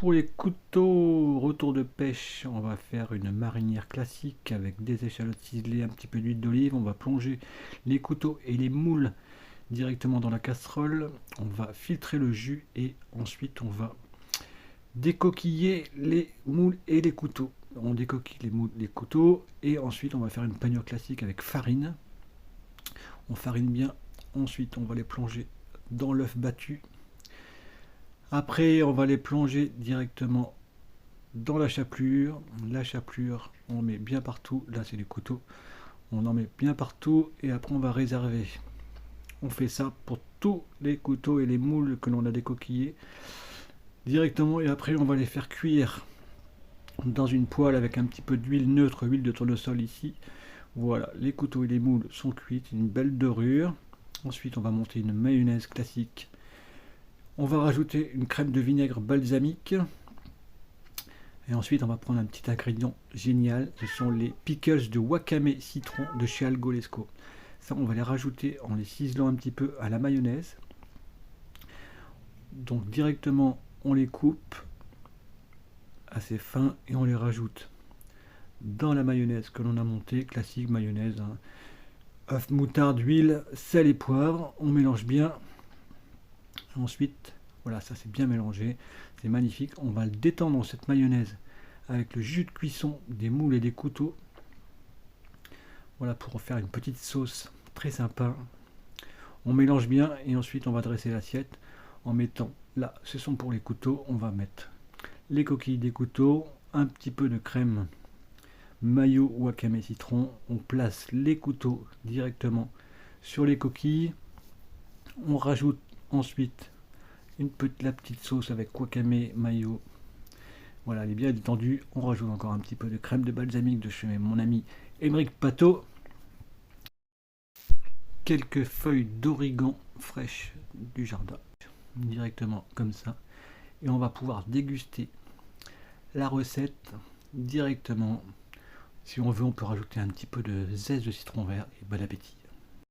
Pour les couteaux retour de pêche, on va faire une marinière classique avec des échalotes ciselées, un petit peu d'huile d'olive. On va plonger les couteaux et les moules directement dans la casserole. On va filtrer le jus et ensuite on va décoquiller les moules et les couteaux. On décoquille les moules, les couteaux et ensuite on va faire une panure classique avec farine. On farine bien. Ensuite on va les plonger dans l'œuf battu. Après, on va les plonger directement dans la chapelure. La chapelure, on met bien partout. Là, c'est les couteaux. On en met bien partout et après, on va réserver. On fait ça pour tous les couteaux et les moules que l'on a décoquillés directement. Et après, on va les faire cuire dans une poêle avec un petit peu d'huile neutre, huile de tournesol ici. Voilà, les couteaux et les moules sont cuits. Une belle dorure. Ensuite, on va monter une mayonnaise classique. On va rajouter une crème de vinaigre balsamique. Et ensuite, on va prendre un petit ingrédient génial. Ce sont les pickles de wakame citron de chez Algolesco. Ça, on va les rajouter en les ciselant un petit peu à la mayonnaise. Donc directement, on les coupe assez fin et on les rajoute dans la mayonnaise que l'on a montée. Classique mayonnaise, hein. Œuf, moutarde, huile, sel et poivre. On mélange bien. Ensuite, voilà, ça c'est bien mélangé, c'est magnifique. On va le détendre dans cette mayonnaise avec le jus de cuisson des moules et des couteaux. Voilà, pour faire une petite sauce très sympa. On mélange bien et ensuite on va dresser l'assiette en mettant, là, ce sont pour les couteaux, on va mettre les coquilles des couteaux, un petit peu de crème mayo wakame citron. On place les couteaux directement sur les coquilles. On rajoute ensuite la petite sauce avec wakame mayo. Voilà, elle est bien détendue. On rajoute encore un petit peu de crème de balsamique de chez mon ami Émeric Pato. Quelques feuilles d'origan fraîches du jardin, directement comme ça. Et on va pouvoir déguster la recette directement. Si on veut, on peut rajouter un petit peu de zeste de citron vert et bon appétit.